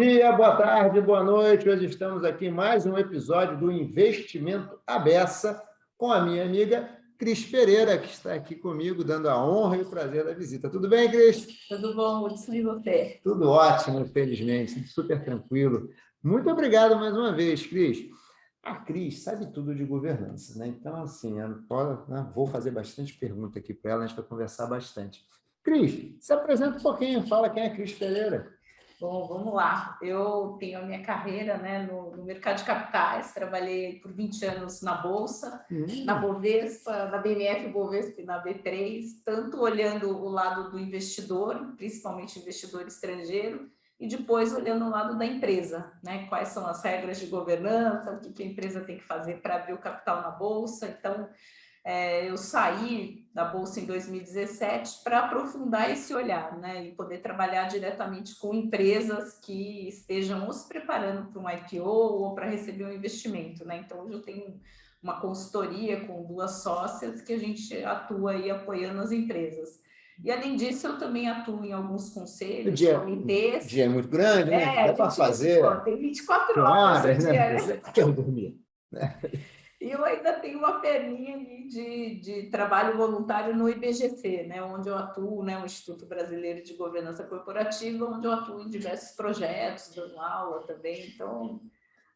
dia, boa tarde, boa noite. Hoje estamos aqui em mais um episódio do Investimento à Beça com a minha amiga Cris Pereira, que está aqui comigo, dando a honra e o prazer da visita. Tudo bem, Cris? Tudo bom, Hudson, e você? Tudo ótimo, felizmente, super tranquilo. Muito obrigado mais uma vez, Cris. A Cris sabe tudo de governança, né? Então, assim, vou fazer bastante pergunta aqui para ela, a gente vai conversar bastante. Cris, se apresenta um pouquinho, fala quem é a Cris Pereira. Bom, vamos lá. Eu tenho a minha carreira, né, no mercado de capitais, trabalhei por 20 anos na Bolsa, na Bovespa, na BMF Bovespa e na B3, tanto olhando o lado do investidor, principalmente investidor estrangeiro, e depois olhando o lado da empresa, né? Quais são as regras de governança, o que a empresa tem que fazer para abrir o capital na Bolsa. Então, eu saí da Bolsa em 2017 para aprofundar esse olhar, né, e poder trabalhar diretamente com empresas que estejam ou se preparando para um IPO ou para receber um investimento, né? Então, hoje eu tenho uma consultoria com 2 sócias que a gente atua aí apoiando as empresas. E, além disso, eu também atuo em alguns conselhos, comitês. O dia é muito grande, né? Dá para fazer. Tem 24 horas, né? Quero dormir. E eu ainda tenho uma perninha de trabalho voluntário no IBGC, né, onde eu atuo, né, o Instituto Brasileiro de Governança Corporativa, onde eu atuo em diversos projetos, dando aula também. Então,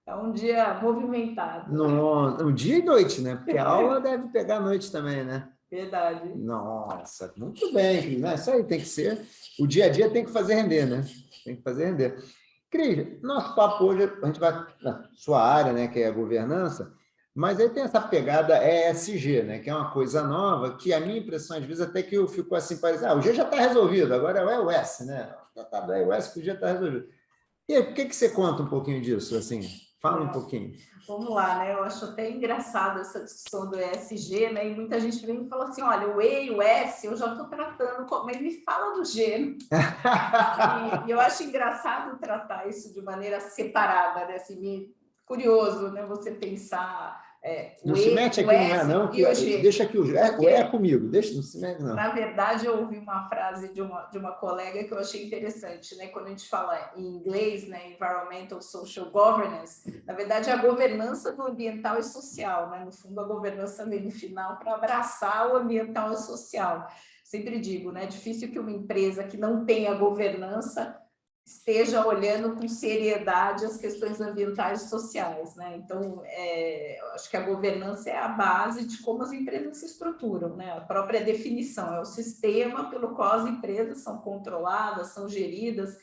é um dia movimentado. Um dia e noite, né? Porque a aula deve pegar à noite também, né? Verdade. Nossa, muito bem, né? Isso aí tem que ser. O dia a dia tem que fazer render, né? Tem que fazer render. Cris, nosso papo hoje, a gente vai na sua área, né, que é a governança, mas aí tem essa pegada ESG, né, que é uma coisa nova, que a minha impressão, às vezes, até que eu fico assim, parece, o G já está resolvido, agora é o ES, né? O tratado é o ES que o G está resolvido. E o que você conta um pouquinho disso, assim? Fala um pouquinho. Vamos lá, né? Eu acho até engraçado essa discussão do ESG, né? E muita gente vem e fala assim, olha, o E e o S eu já estou tratando, mas me fala do G. E eu acho engraçado tratar isso de maneira separada, né? Assim, curioso, né? Você pensar... não se mete aqui, não é não, que deixa aqui o E é comigo, não se mete não. Na verdade, eu ouvi uma frase de uma colega que eu achei interessante, né? Quando a gente fala em inglês, né, Environmental Social Governance, na verdade é a governança do ambiental e social, né? No fundo, a governança vem no final para abraçar o ambiental e o social. Sempre digo, né? É difícil que uma empresa que não tenha governança esteja olhando com seriedade as questões ambientais e sociais, né? Então, acho que a governança é a base de como as empresas se estruturam, né? A própria definição é o sistema pelo qual as empresas são controladas, são geridas,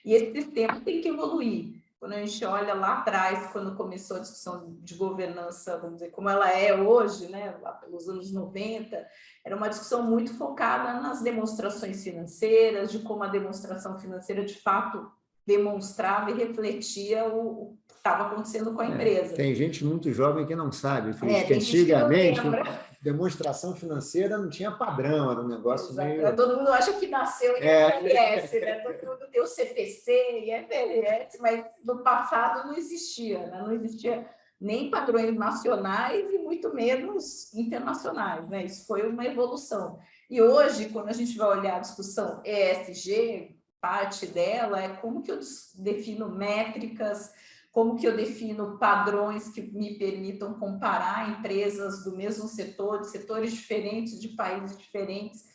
e esse sistema tem que evoluir. Quando a gente olha lá atrás, quando começou a discussão de governança, vamos dizer, como ela é hoje, né, lá pelos anos 90, era uma discussão muito focada nas demonstrações financeiras, de como a demonstração financeira, de fato, demonstrava e refletia o que estava acontecendo com a empresa. Tem gente muito jovem que não sabe, que antigamente... demonstração financeira não tinha padrão, era um negócio meio... Todo mundo acha que nasceu em IFRS, né? Todo mundo tem o CPC, IFRS, mas no passado não existia, né? Não existia nem padrões nacionais e muito menos internacionais, né? Isso foi uma evolução. E hoje, quando a gente vai olhar a discussão ESG, parte dela é como que eu defino métricas, como que eu defino padrões que me permitam comparar empresas do mesmo setor, de setores diferentes, de países diferentes,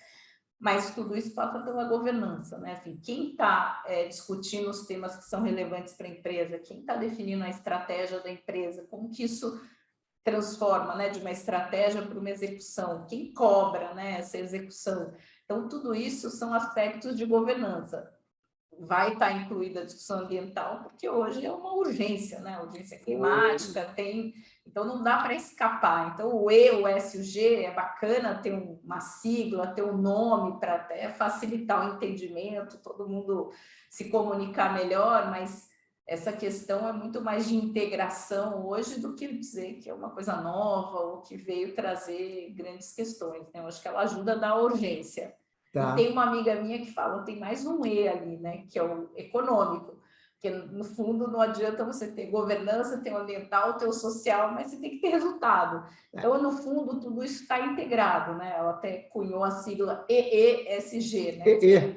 mas tudo isso passa pela governança, né? Assim, quem está discutindo os temas que são relevantes para a empresa, quem está definindo a estratégia da empresa, como que isso transforma, né, de uma estratégia para uma execução, quem cobra, né, essa execução. Então, tudo isso são aspectos de governança. Vai estar incluída a discussão ambiental, porque hoje é uma urgência, né? Urgência climática, então não dá para escapar. Então, o E, o S e o G é bacana ter uma sigla, ter um nome para até facilitar o entendimento, todo mundo se comunicar melhor, mas essa questão é muito mais de integração hoje do que dizer que é uma coisa nova ou que veio trazer grandes questões, né? Eu acho que ela ajuda a dar urgência. Tá. E tem uma amiga minha que fala, tem mais um E ali, né, que é o econômico, Porque, no fundo, não adianta você ter governança, ter o ambiental, ter o social, mas você tem que ter resultado. Então, no fundo, tudo isso está integrado, né? Ela até cunhou a sigla EESG, né?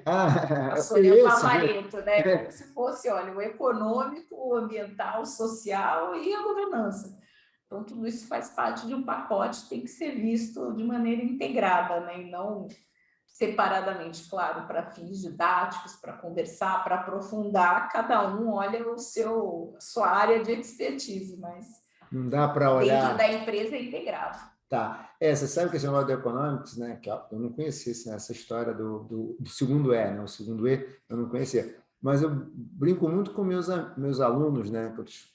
A Sônia Favaretto, né? Como se fosse, olha, o econômico, o ambiental, o social e a governança. Então, tudo isso faz parte de um pacote, tem que ser visto de maneira integrada, né? E não separadamente, claro, para fins didáticos, para conversar, para aprofundar, cada um olha a sua área de expertise, mas não dá para olhar... dentro da empresa é integrado. Tá. Você sabe que esse negócio do Economics, né? Que eu não conhecia essa história do segundo E, né? O segundo E eu não conhecia. Mas eu brinco muito com meus alunos, né?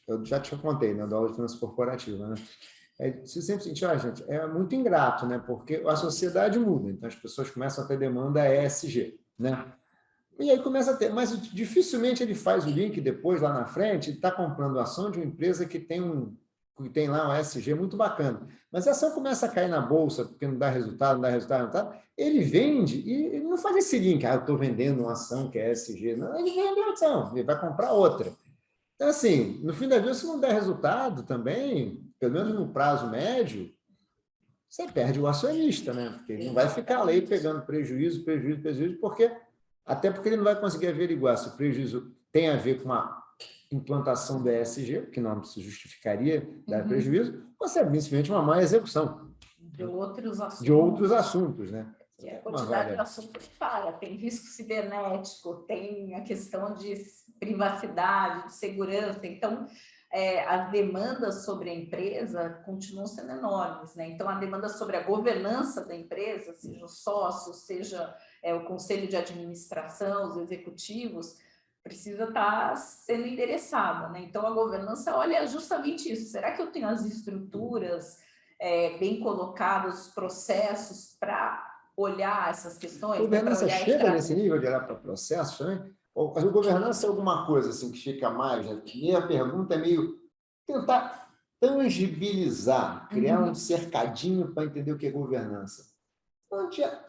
Eu já te contei, né? Da aula de finanças corporativa, né? Se sempre sentir, gente, é muito ingrato, né? Porque a sociedade muda, então as pessoas começam a ter demanda ESG, né? E aí começa a ter, mas dificilmente ele faz o link depois, lá na frente, ele está comprando ação de uma empresa que tem lá um ESG muito bacana. Mas a ação começa a cair na bolsa, porque não dá resultado, não dá resultado, não dá. Ele vende e ele não faz esse link, eu estou vendendo uma ação que é ESG. Não, ele vende a ação, ele vai comprar outra. Então, assim, no fim da vida, se não der resultado também, pelo menos no prazo médio, você perde o acionista, né? Porque ele não vai ficar lá pegando prejuízo, até porque ele não vai conseguir averiguar se o prejuízo tem a ver com a implantação do ESG, que não se justificaria dar prejuízo, ou se é simplesmente uma má execução de outros assuntos. De outros assuntos, né? E a quantidade de assunto que fala, tem risco cibernético, tem a questão de privacidade, de segurança, então as demandas sobre a empresa continuam sendo enormes, né? Então a demanda sobre a governança da empresa, seja o sócio, seja o conselho de administração, os executivos, precisa estar sendo endereçada, né? Então a governança olha justamente isso, será que eu tenho as estruturas bem colocados, os processos para olhar essas questões? A governança chega nesse nível de olhar para processos também? Ou a governança é alguma coisa assim que fica mais? Né? Minha pergunta é meio tentar tangibilizar, criar um cercadinho para entender o que é governança.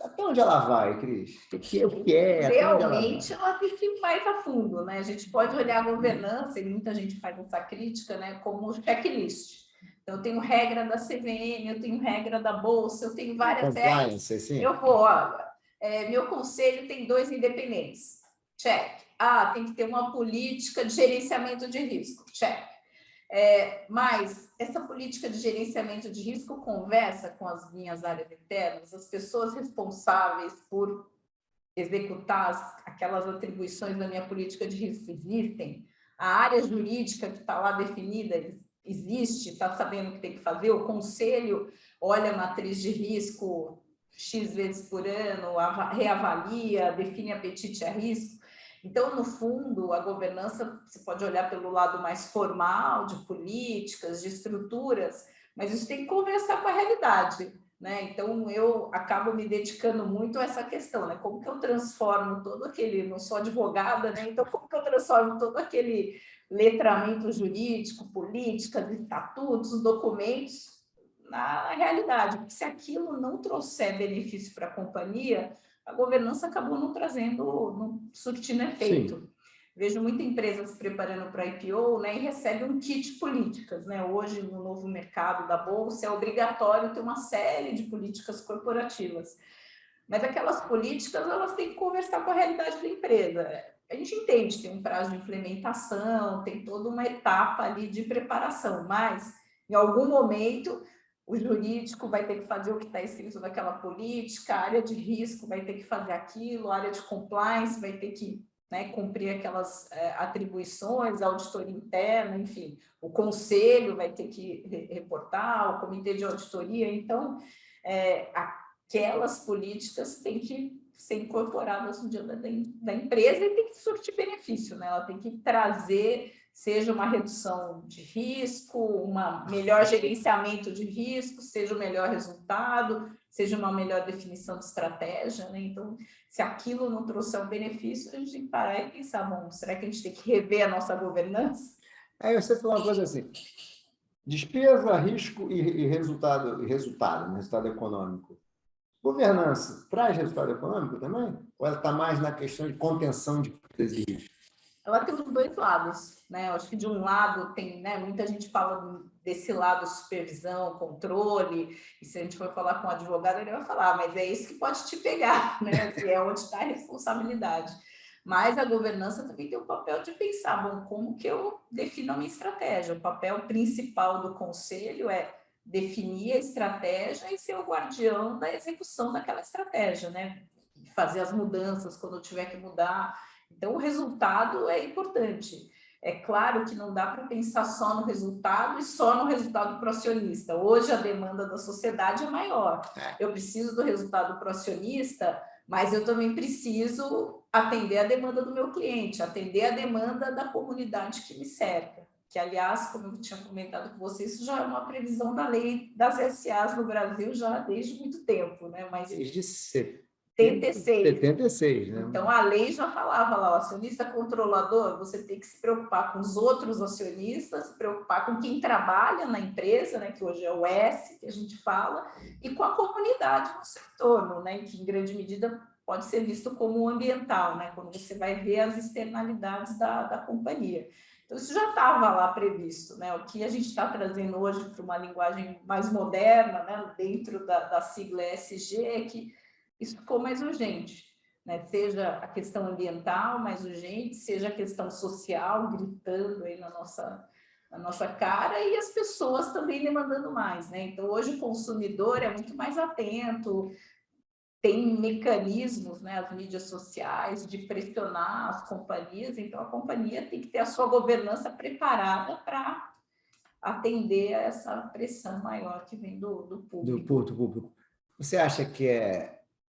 Até onde ela vai, Cris? O que é? Realmente ela tem que ir mais a fundo, né? A gente pode olhar a governança, e muita gente faz essa crítica, né, como checklist. Então, eu tenho regra da CVM, eu tenho regra da Bolsa, eu tenho várias regras. Assim. Eu vou, olha, meu conselho tem 2 independentes. Check. Tem que ter uma política de gerenciamento de risco. Check. Mas essa política de gerenciamento de risco conversa com as minhas áreas internas, as pessoas responsáveis por executar aquelas atribuições da minha política de risco existem, a área jurídica que está lá definida existe, está sabendo o que tem que fazer, o conselho olha a matriz de risco X vezes por ano, reavalia, define apetite a risco. Então, no fundo, a governança, você pode olhar pelo lado mais formal, de políticas, de estruturas, mas isso tem que conversar com a realidade, né? Então, eu acabo me dedicando muito a essa questão, né? Como que eu transformo todo aquele... Não sou advogada, né? Então, como que eu transformo todo aquele letramento jurídico, políticas, estatutos, documentos na realidade? Porque se aquilo não trouxer benefício para a companhia, a governança acabou não trazendo, não surtindo efeito. Sim. Vejo muita empresa se preparando para IPO, né, e recebe um kit políticas, né? Hoje, no novo mercado da Bolsa, é obrigatório ter uma série de políticas corporativas. Mas aquelas políticas, elas têm que conversar com a realidade da empresa. A gente entende, tem um prazo de implementação, tem toda uma etapa ali de preparação, mas, em algum momento, o jurídico vai ter que fazer o que está escrito naquela política, a área de risco vai ter que fazer aquilo, a área de compliance vai ter que, né, cumprir aquelas atribuições, a auditoria interna, enfim, o conselho vai ter que reportar, o comitê de auditoria. Então, aquelas políticas têm que ser incorporadas no dia da empresa e tem que surtir benefício, né? Ela tem que trazer, seja uma redução de risco, um melhor gerenciamento de risco, seja o melhor resultado, seja uma melhor definição de estratégia, né? Então, se aquilo não trouxer um benefício, a gente tem que parar e pensar, bom, será que a gente tem que rever a nossa governança? Aí você falou uma coisa assim, despesa, risco e resultado econômico. Governança traz resultado econômico também? Ou ela está mais na questão de contenção de despesas e risco? ela tem os dois lados, né? Eu acho que de um lado tem, né? Muita gente fala desse lado supervisão, controle, e se a gente for falar com um advogado, ele vai falar, mas é isso que pode te pegar, né? Que é onde está a responsabilidade. Mas a governança também tem o papel de pensar, bom, como que eu defino a minha estratégia? O papel principal do conselho é definir a estratégia e ser o guardião da execução daquela estratégia, né? Fazer as mudanças quando tiver que mudar. Então, o resultado é importante. É claro que não dá para pensar só no resultado e só no resultado para o acionista. Hoje, a demanda da sociedade é maior. Eu preciso do resultado para o acionista, mas eu também preciso atender a demanda do meu cliente, atender a demanda da comunidade que me cerca. Que, aliás, como eu tinha comentado com vocês, isso já é uma previsão da lei das SAs no Brasil já desde muito tempo, né? Mas desde 76. 76, né? Então, a lei já falava lá, o acionista controlador, você tem que se preocupar com os outros acionistas, se preocupar com quem trabalha na empresa, né, que hoje é o S, que a gente fala, e com a comunidade no seu entorno, né, que em grande medida pode ser visto como ambiental, né, quando você vai ver as externalidades da companhia. Então, isso já estava lá previsto, né? O que a gente está trazendo hoje para uma linguagem mais moderna, né, dentro da sigla ESG, é que isso ficou mais urgente, né? Seja a questão ambiental mais urgente, seja a questão social gritando aí na nossa cara e as pessoas também demandando mais, né? Então, hoje o consumidor é muito mais atento, tem mecanismos, né, as mídias sociais, de pressionar as companhias, então a companhia tem que ter a sua governança preparada para atender a essa pressão maior que vem do público. Do público. Você acha que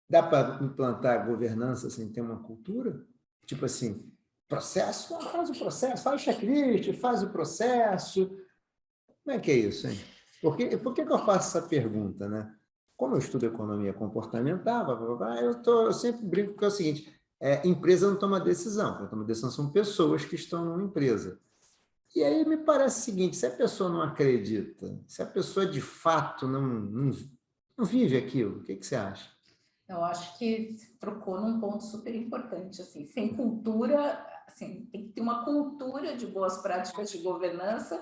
dá para implantar governança sem ter uma cultura? Tipo assim, processo? Faz o processo, faz o checklist, faz o processo. Como é que é isso, hein? Por que eu faço essa pergunta, né? Como eu estudo economia comportamental, eu sempre brinco que é o seguinte, empresa não toma decisão, quem toma decisão são pessoas que estão numa empresa. E aí me parece o seguinte, se a pessoa não acredita, se a pessoa de fato não vive aquilo, o que você acha? Eu acho que trocou num ponto super importante, assim, sem cultura, assim, tem que ter uma cultura de boas práticas de governança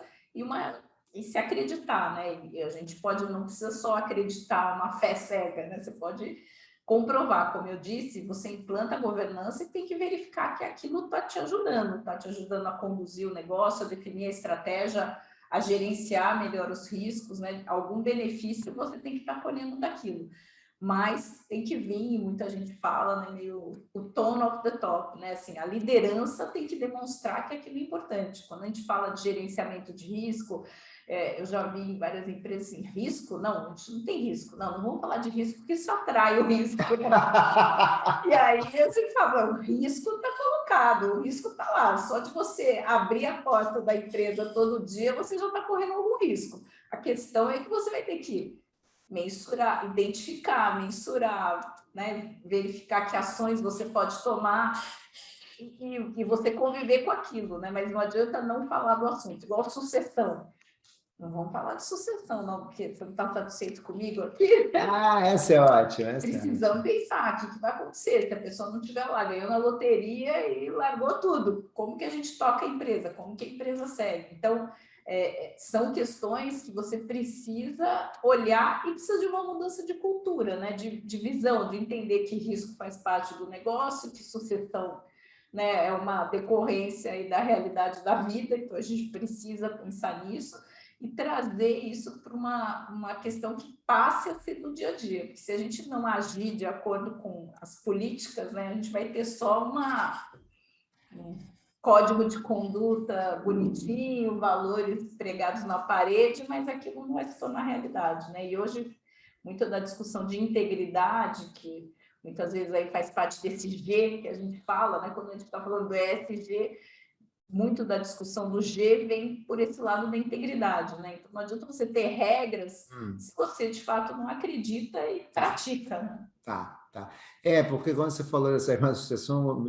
e se acreditar, né? E a gente não precisa só acreditar uma fé cega, né? Você pode comprovar, como eu disse, você implanta a governança e tem que verificar que aquilo está te ajudando a conduzir o negócio, a definir a estratégia, a gerenciar melhor os riscos, né? Algum benefício você tem que estar colhendo daquilo. Mas tem que vir, muita gente fala, né, meio o tone of the top, né? Assim, a liderança tem que demonstrar que aquilo é importante. Quando a gente fala de gerenciamento de risco, eu já vi em várias empresas assim, risco? Não, a gente não tem risco. Não vamos falar de risco, porque isso atrai o risco. E aí eu sempre falo, o risco está colocado, o risco está lá. Só de você abrir a porta da empresa todo dia, você já está correndo algum risco. A questão é que você vai ter que mensurar, identificar, mensurar, né? Verificar que ações você pode tomar e você conviver com aquilo, né? Mas não adianta não falar do assunto, igual sucessão. Não vamos falar de sucessão, não, porque você não está satisfeito comigo aqui. Essa é ótima. Precisamos pensar o que vai acontecer se a pessoa não estiver lá, ganhou na loteria e largou tudo. Como que a gente toca a empresa? Como que a empresa segue? Então, são questões que você precisa olhar e precisa de uma mudança de cultura, né? De visão, de entender que risco faz parte do negócio, que sucessão, né, é uma decorrência aí da realidade da vida, então a gente precisa pensar nisso e trazer isso para uma questão que passe a ser do dia a dia, porque se a gente não agir de acordo com as políticas, né, a gente vai ter só um código de conduta bonitinho, valores pregados na parede, mas aquilo não vai se tornar realidade, né? E hoje, muito da discussão de integridade, que muitas vezes aí faz parte desse G que a gente fala, né? Quando a gente está falando do ESG, muito da discussão do G vem por esse lado da integridade, né? Então não adianta você ter regras se você de fato não acredita e pratica, né? Tá. Porque quando você falou dessa irmã sucessão,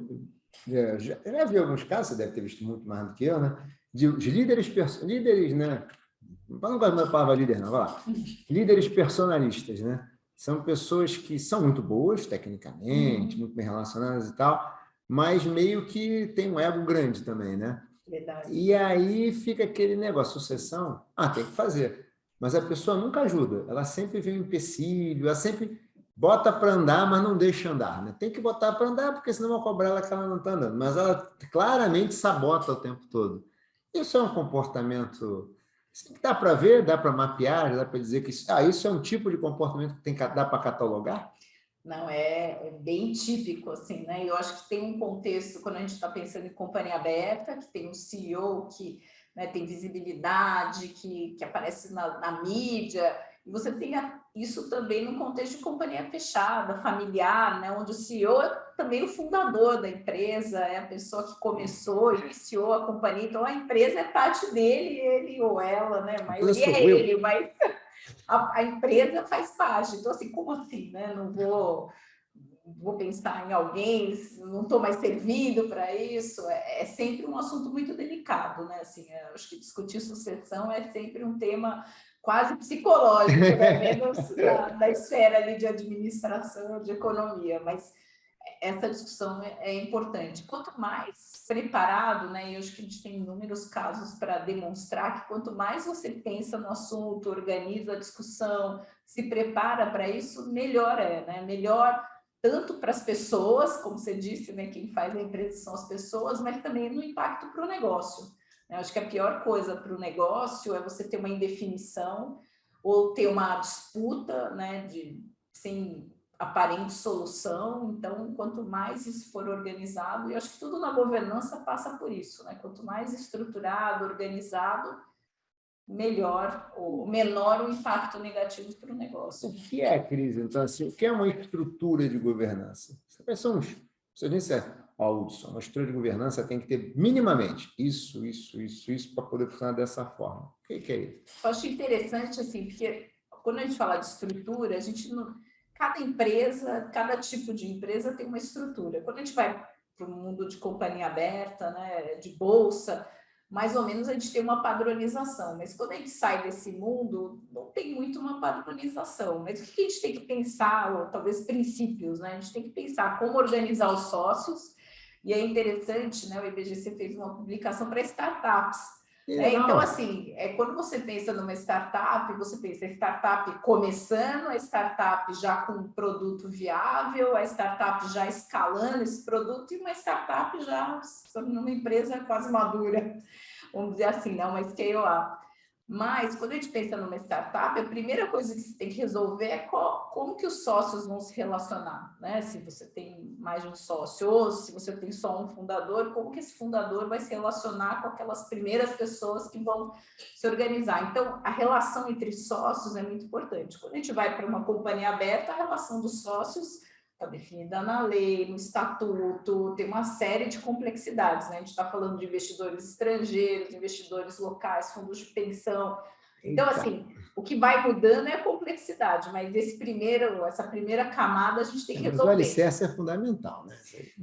já vi alguns casos, você deve ter visto muito mais do que eu, né? De líderes, né? Não gosto da palavra líder, não, vai lá. Líderes personalistas, né? São pessoas que são muito boas, tecnicamente, muito bem relacionadas e tal, mas meio que tem um ego grande também, né? Verdade. E aí fica aquele negócio, sucessão, tem que fazer. Mas a pessoa nunca ajuda, ela sempre vê um empecilho, ela sempre bota para andar, mas não deixa andar, né? Tem que botar para andar, porque senão vão cobrar ela que ela não está andando. Mas ela claramente sabota o tempo todo. Isso é um comportamento que dá para ver, dá para mapear, dá para dizer que isso é um tipo de comportamento que dá para catalogar? Não, é bem típico, assim, né? Eu acho que tem um contexto, quando a gente está pensando em companhia aberta, que tem um CEO que, né, tem visibilidade, que aparece na mídia, e você tem isso também no contexto de companhia fechada, familiar, né? Onde o CEO é também o fundador da empresa, é a pessoa que começou, iniciou a companhia, então a empresa é parte dele, ele ou ela, né? A maioria é ele, mas a empresa faz parte. Então, assim, como assim, né? Não vou pensar em alguém, não estou mais servido para isso. É sempre um assunto muito delicado, né? Assim, acho que discutir sucessão é sempre um tema quase psicológico, né? Menos da esfera ali de administração, de economia, mas essa discussão é importante. Quanto mais preparado, né, e eu acho que a gente tem inúmeros casos para demonstrar que quanto mais você pensa no assunto, organiza a discussão, se prepara para isso, melhor né? Melhor tanto para as pessoas, como você disse, né, quem faz a empresa são as pessoas, mas também no impacto para o negócio. Eu acho que a pior coisa para o negócio é você ter uma indefinição ou ter uma disputa, né, sem aparente solução. Então, quanto mais isso for organizado, e eu acho que tudo na governança passa por isso, né? Quanto mais estruturado, organizado, melhor ou menor o impacto negativo para o negócio. O que é a crise? Então, assim, o que é uma estrutura de governança? Quais são os... Você disse, Hudson, uma estrutura de governança tem que ter minimamente isso para poder funcionar dessa forma. O que é isso? Eu acho interessante, assim, porque quando a gente fala de estrutura, a gente não... Cada empresa, cada tipo de empresa tem uma estrutura. Quando a gente vai para o mundo de companhia aberta, né, de bolsa, mais ou menos a gente tem uma padronização, mas quando a gente sai desse mundo, não tem muito uma padronização. Mas o que a gente tem que pensar, ou talvez princípios, né? A gente tem que pensar como organizar os sócios, e é interessante, né? O IBGC fez uma publicação para startups. Então, assim, quando você pensa numa startup, você pensa a startup começando, a startup já com um produto viável, a startup já escalando esse produto e uma startup já numa empresa quase madura, vamos dizer assim, né? Uma scale-up. Mas, quando a gente pensa numa startup, a primeira coisa que você tem que resolver é como que os sócios vão se relacionar, né? Se você tem mais de um sócio, ou se você tem só um fundador, como que esse fundador vai se relacionar com aquelas primeiras pessoas que vão se organizar. Então, a relação entre sócios é muito importante. Quando a gente vai para uma companhia aberta, a relação dos sócios está definida na lei, no estatuto, tem uma série de complexidades, né? A gente está falando de investidores estrangeiros, investidores locais, fundos de pensão. Então, assim, o que vai mudando é a complexidade, mas essa primeira camada a gente tem que resolver. Mas o alicerce é fundamental, né?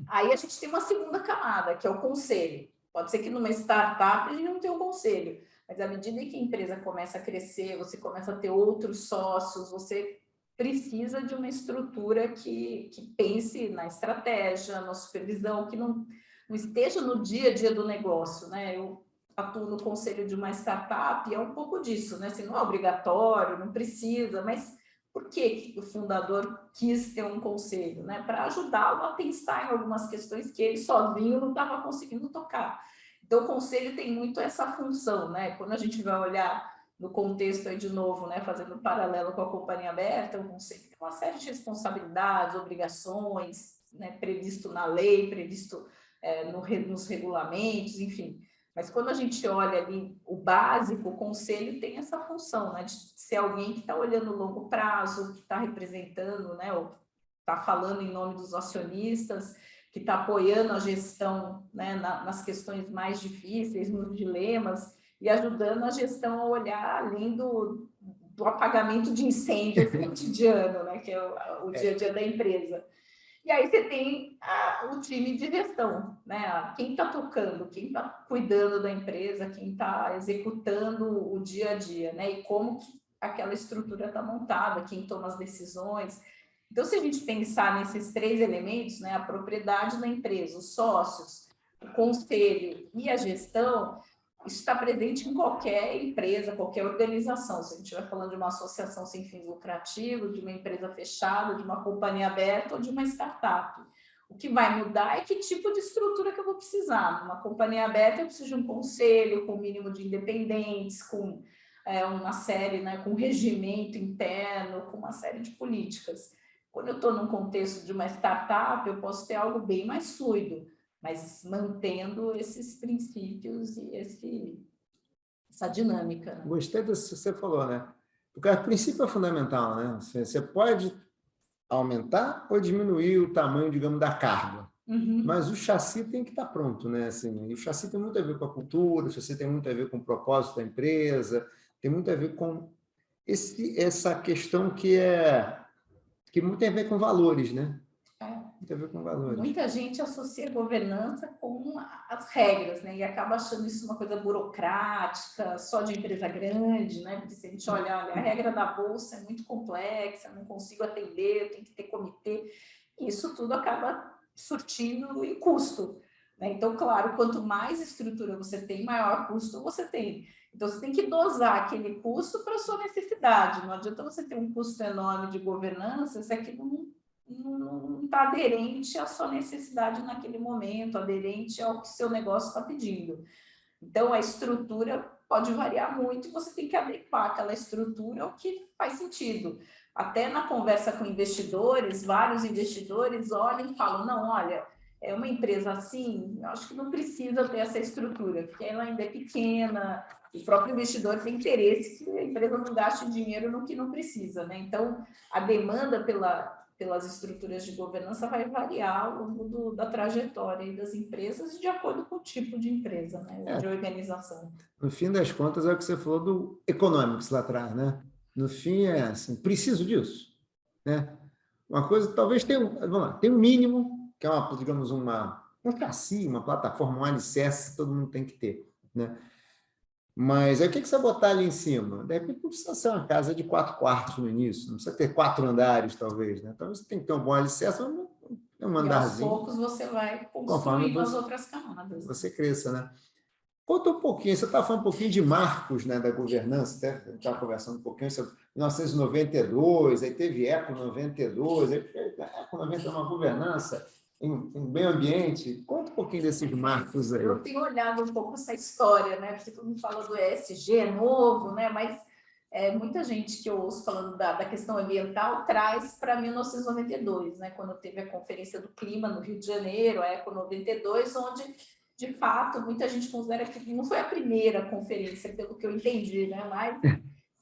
Aí a gente tem uma segunda camada, que é o conselho. Pode ser que numa startup a gente não tenha um conselho, mas à medida que a empresa começa a crescer, você começa a ter outros sócios, você precisa de uma estrutura que pense na estratégia, na supervisão, que não esteja no dia a dia do negócio, né? Eu atuo no conselho de uma startup e é um pouco disso, né? Assim, não é obrigatório, não precisa, mas por que o fundador quis ter um conselho, né? Para ajudá-lo a pensar em algumas questões que ele sozinho não estava conseguindo tocar. Então, o conselho tem muito essa função, né? Quando a gente vai olhar no contexto aí de novo, né, fazendo um paralelo com a companhia aberta, o conselho tem uma série de responsabilidades, obrigações, né, previsto na lei, previsto nos regulamentos, enfim. Mas quando a gente olha ali o básico, o conselho tem essa função, né, de ser alguém que está olhando o longo prazo, que está representando, né, ou está falando em nome dos acionistas, que está apoiando a gestão, né, nas questões mais difíceis, nos dilemas, e ajudando a gestão a olhar além do apagamento de incêndios cotidiano, né, que é o dia a dia da empresa. E aí você tem o time de gestão, né? Quem está tocando, quem está cuidando da empresa, quem está executando o dia a dia, né? E como que aquela estrutura está montada, quem toma as decisões. Então, se a gente pensar nesses 3 elementos, né, a propriedade da empresa, os sócios, o conselho e a gestão, isso está presente em qualquer empresa, qualquer organização. Se a gente estiver falando de uma associação sem fins lucrativos, de uma empresa fechada, de uma companhia aberta ou de uma startup. O que vai mudar é que tipo de estrutura que eu vou precisar. Numa companhia aberta, eu preciso de um conselho com o mínimo de independentes, com uma série, né, com regimento interno, com uma série de políticas. Quando eu estou num contexto de uma startup, eu posso ter algo bem mais fluido, mas mantendo esses princípios e essa dinâmica. Né? Gostei disso que você falou, né? Porque o princípio é fundamental, né? Você pode aumentar ou diminuir o tamanho, digamos, da carga. Mas o chassi tem que estar pronto, né? Assim, e o chassi tem muito a ver com a cultura, o chassi tem muito a ver com o propósito da empresa, tem muito a ver com essa questão que muito tem a ver com valores, né? Muito a ver com valores. Muita gente associa governança com as regras, né? E acaba achando isso uma coisa burocrática, só de empresa grande, né? Porque se a gente olha, a regra da bolsa é muito complexa, não consigo atender, eu tenho que ter comitê. Isso tudo acaba surtindo em custo, né? Então, claro, quanto mais estrutura você tem, maior custo você tem. Então, você tem que dosar aquele custo para a sua necessidade. Não adianta você ter um custo enorme de governança se aquilo não está aderente à sua necessidade naquele momento, aderente ao que seu negócio está pedindo. Então, a estrutura pode variar muito e você tem que adequar aquela estrutura ao que faz sentido. Até na conversa com investidores, vários investidores olham e falam, não, olha, é uma empresa assim, eu acho que não precisa ter essa estrutura, porque ela ainda é pequena, o próprio investidor tem interesse que a empresa não gaste dinheiro no que não precisa, né? Então, a demanda pelas estruturas de governança vai variar ao longo da trajetória das empresas de acordo com o tipo de empresa, né? De organização. No fim das contas, é o que você falou do economics lá atrás, né? No fim, é assim, preciso disso, né? Uma coisa, talvez tenha, vamos lá, tem um mínimo, que é uma, digamos, um chassi, uma plataforma, um alicerce que todo mundo tem que ter, né? Mas aí o que você vai botar ali em cima? De repente não precisa ser uma casa de 4 quartos no início, não precisa ter 4 andares, talvez, né? Então você tem que ter um bom alicerce, um andarzinho. E aos poucos você vai construindo as outras camadas. Você cresça, né? Conta um pouquinho, você estava falando um pouquinho de marcos, né, da governança, até a gente estava conversando um pouquinho sobre 1992, aí teve Eco 92, aí Eco 92 é uma governança em meio ambiente. Conta um pouquinho desses marcos aí. Eu tenho olhado um pouco essa história, né? Porque todo mundo fala do ESG, é novo, né? Mas muita gente que eu ouço falando da questão ambiental traz para 1992, né? Quando teve a Conferência do Clima no Rio de Janeiro, a Eco 92, onde de fato, muita gente considera que não foi a primeira conferência, pelo que eu entendi, né? Mas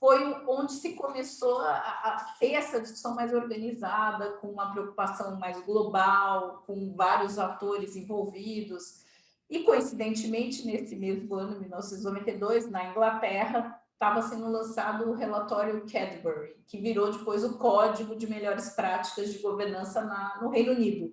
foi onde se começou a ter essa discussão mais organizada, com uma preocupação mais global, com vários atores envolvidos. E, coincidentemente, nesse mesmo ano, 1992, na Inglaterra, estava sendo lançado o relatório Cadbury, que virou depois o Código de Melhores Práticas de Governança no Reino Unido.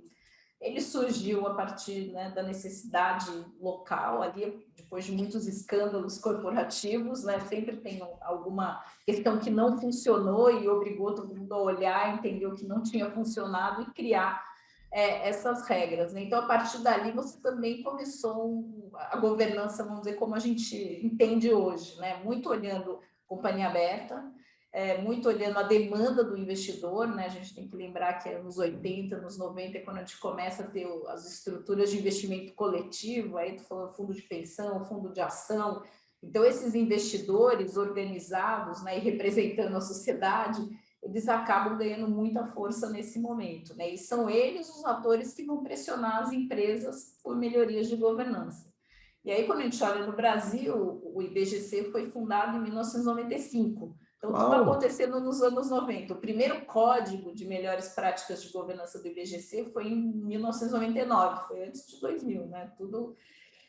Ele surgiu a partir, né, da necessidade local, ali, depois de muitos escândalos corporativos, né, sempre tem alguma questão que não funcionou e obrigou todo mundo a olhar, entender o que não tinha funcionado e criar essas regras. Né? Então, a partir dali, você também começou a governança, vamos dizer, como a gente entende hoje, né? Muito olhando companhia aberta, muito olhando a demanda do investidor, né? A gente tem que lembrar que nos 80, nos 90, quando a gente começa a ter as estruturas de investimento coletivo, aí tu falou fundo de pensão, fundo de ação. Então, esses investidores organizados, né, e representando a sociedade, eles acabam ganhando muita força nesse momento, né? E são eles os atores que vão pressionar as empresas por melhorias de governança. E aí, quando a gente olha no Brasil, o IBGC foi fundado em 1995. Então, tudo acontecendo nos anos 90. O primeiro código de melhores práticas de governança do IBGC foi em 1999, foi antes de 2000, né? Tudo...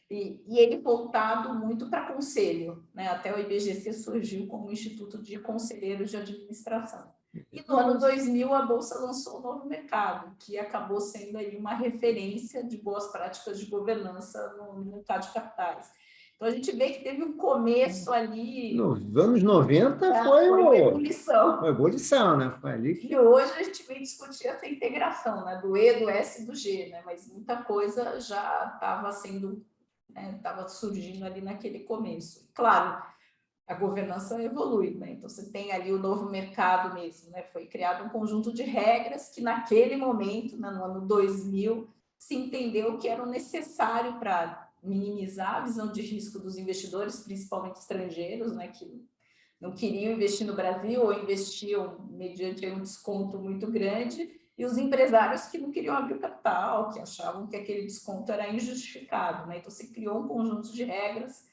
E ele voltado muito para conselho, né? Até o IBGC surgiu como Instituto de Conselheiros de Administração. E no ano 2000, a Bolsa lançou o Novo Mercado, que acabou sendo aí uma referência de boas práticas de governança no mercado de capitais. Então, a gente vê que teve um começo ali... Nos anos 90 foi uma ebulição. Uma ebulição, né? Foi ali que... E hoje a gente vem discutir essa integração, né? Do E, do S e do G, né? Mas muita coisa já estava sendo... estava surgindo ali naquele começo. Claro, a governança evolui, né? Então, você tem ali o novo mercado mesmo, né? Foi criado um conjunto de regras que, naquele momento, né, no ano 2000, se entendeu que eram necessário para minimizar a visão de risco dos investidores, principalmente estrangeiros, né? Que não queriam investir no Brasil ou investiam mediante um desconto muito grande, e os empresários que não queriam abrir o capital, que achavam que aquele desconto era injustificado, né? Então, se criou um conjunto de regras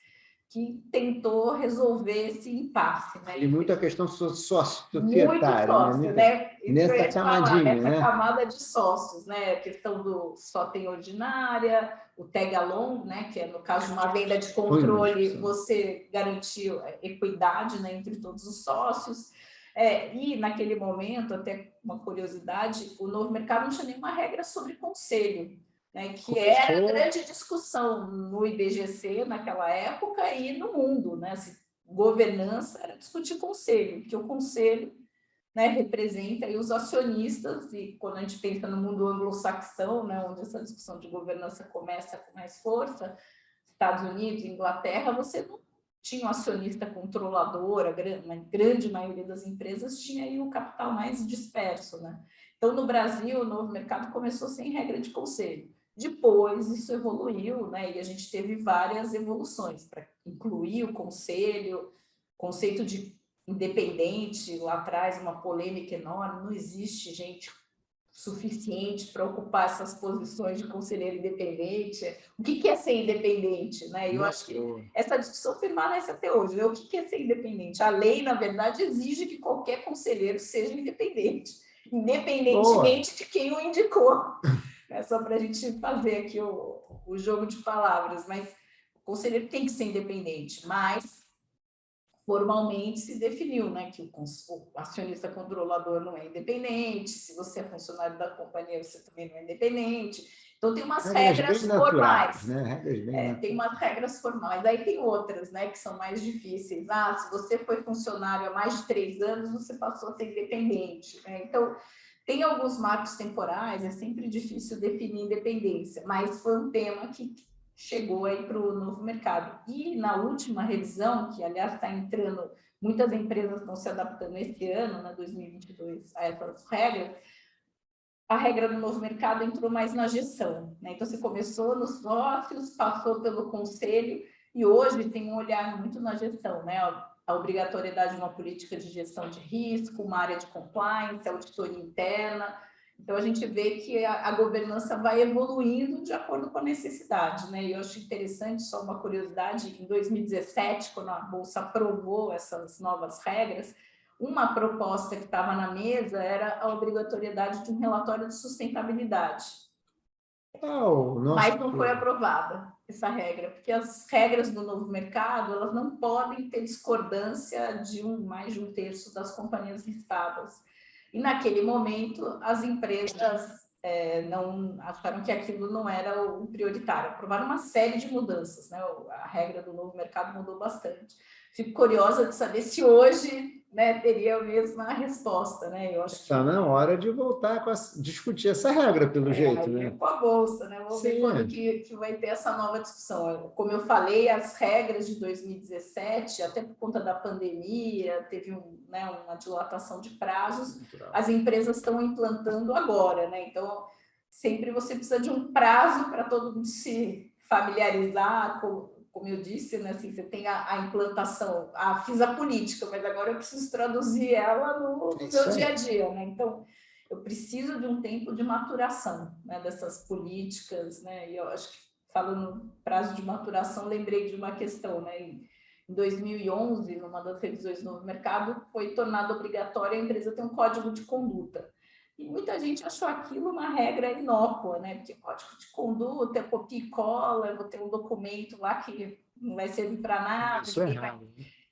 que tentou resolver esse impasse, né? E muita questão societária, muito sócio, né? Nessa camadinha, nessa né? camada de sócios, né? A questão do só tem ordinária, o tag along, né? Que é no caso de uma venda de controle, você garantiu equidade, né, entre todos os sócios. E naquele momento, até uma curiosidade, o novo mercado não tinha nenhuma regra sobre conselho, né, que era a grande discussão no IBGC naquela época e no mundo, né? Assim, governança era discutir conselho, porque o conselho, né, representa aí os acionistas, e quando a gente pensa no mundo anglo-saxão, né, onde essa discussão de governança começa com mais força, Estados Unidos, Inglaterra, você não tinha um acionista controlador, a grande maioria das empresas tinha aí o capital mais disperso, né? Então, no Brasil, o novo mercado começou sem regra de conselho. Depois, isso evoluiu, né? E a gente teve várias evoluções para incluir o conselho, conceito de independente, lá atrás, uma polêmica enorme, não existe gente suficiente para ocupar essas posições de conselheiro independente. O que é ser independente, né? Eu acho que essa discussão permanece até hoje, né? O que é ser independente? A lei, na verdade, exige que qualquer conselheiro seja independente, independentemente de quem o indicou. É só para a gente fazer aqui o jogo de palavras, mas o conselheiro tem que ser independente, mas formalmente se definiu, né, que o acionista controlador não é independente, se você é funcionário da companhia, você também não é independente. Então, tem umas regras formais. Né? Tem umas regras formais. Aí tem outras, né, que são mais difíceis. Se você foi funcionário há mais de 3 anos, você passou a ser independente, né? Então, tem alguns marcos temporais, é sempre difícil definir independência, mas foi um tema que chegou aí para o novo mercado. E na última revisão, que aliás está entrando, muitas empresas estão se adaptando esse ano, né, 2022, a essas regras, a regra do novo mercado entrou mais na gestão, né? Então, você começou nos sócios, passou pelo conselho, e hoje tem um olhar muito na gestão, né? A obrigatoriedade de uma política de gestão de risco, uma área de compliance, auditoria interna. Então, a gente vê que a governança vai evoluindo de acordo com a necessidade, né? E eu acho interessante, só uma curiosidade, em 2017, quando a Bolsa aprovou essas novas regras, uma proposta que estava na mesa era a obrigatoriedade de um relatório de sustentabilidade. Mas não foi aprovada essa regra, porque as regras do novo mercado, elas não podem ter discordância de mais de um terço das companhias listadas. E naquele momento, as empresas não acharam que aquilo não era o prioritário. Aprovaram uma série de mudanças, né? A regra do novo mercado mudou bastante. Fico curiosa de saber se hoje, né, teria a mesma resposta, né? Eu acho que está na hora de voltar a discutir essa regra, pelo jeito, né? Com a Bolsa, né? Vamos ver quando que vai ter essa nova discussão. Como eu falei, as regras de 2017, até por conta da pandemia, teve uma dilatação de prazos, as empresas estão implantando agora, né? Então, sempre você precisa de um prazo para todo mundo se familiarizar, como eu disse, né? Assim, você tem a implantação, fiz a política, mas agora eu preciso traduzir ela no meu dia a dia, né? Então, eu preciso de um tempo de maturação, né, dessas políticas, né? E eu acho que, falando prazo de maturação, lembrei de uma questão, né? Em 2011, numa das revisões do novo mercado, foi tornado obrigatório a empresa ter um código de conduta. E muita gente achou aquilo uma regra inócua, né? Porque código de conduta é copia e cola, eu vou ter um documento lá que não vai servir para nada. Isso é errado.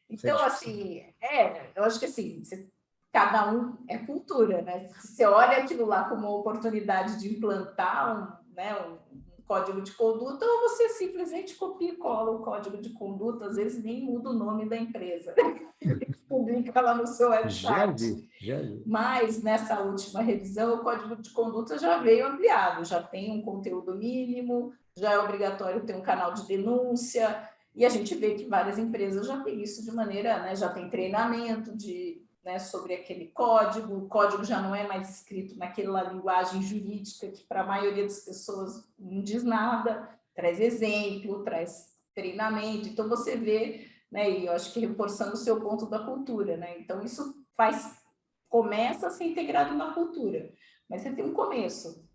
Então, assim, eu acho que assim, cada um é cultura, né? Se você olha aquilo lá como uma oportunidade de implantar um código de conduta, ou você simplesmente copia e cola o código de conduta, às vezes nem muda o nome da empresa, publica lá no seu website. Já vi. Mas, nessa última revisão, o código de conduta já veio ampliado, já tem um conteúdo mínimo, já é obrigatório ter um canal de denúncia, e a gente vê que várias empresas já têm isso de maneira, né, já tem treinamento sobre aquele código, o código já não é mais escrito naquela linguagem jurídica que para a maioria das pessoas não diz nada, traz exemplo, traz treinamento, então você vê, né, e eu acho que reforçando o seu ponto da cultura, né, então isso começa a ser integrado na cultura, mas você tem um começo.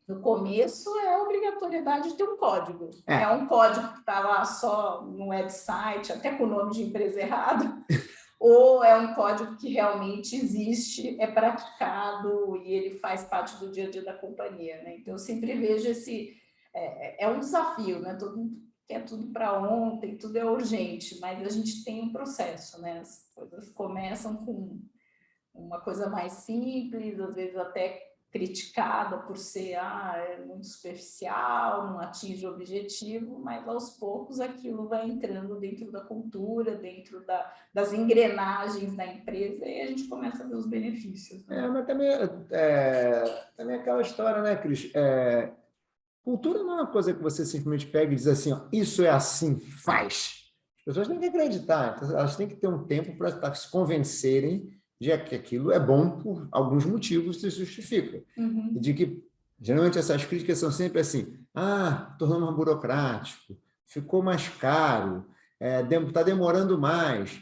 No começo é a obrigatoriedade de ter um código. É um código que está lá só no website, até com o nome de empresa errado, ou é um código que realmente existe, é praticado e ele faz parte do dia a dia da companhia, né? Então, eu sempre vejo é um desafio, né? Todo mundo quer tudo para ontem, tudo é urgente, mas a gente tem um processo, né? As coisas começam com uma coisa mais simples, às vezes até criticada por ser é muito superficial, não atinge o objetivo, mas aos poucos aquilo vai entrando dentro da cultura, dentro das engrenagens da empresa, e a gente começa a ver os benefícios. Né? Mas também aquela história, né, Cris? Cultura não é uma coisa que você simplesmente pega e diz assim, ó, isso é assim, faz. As pessoas têm que acreditar, então elas têm que ter um tempo para se convencerem de que aquilo é bom por alguns motivos, se justifica. Uhum. E de que, geralmente, essas críticas são sempre assim, tornou mais burocrático, ficou mais caro, está demorando mais.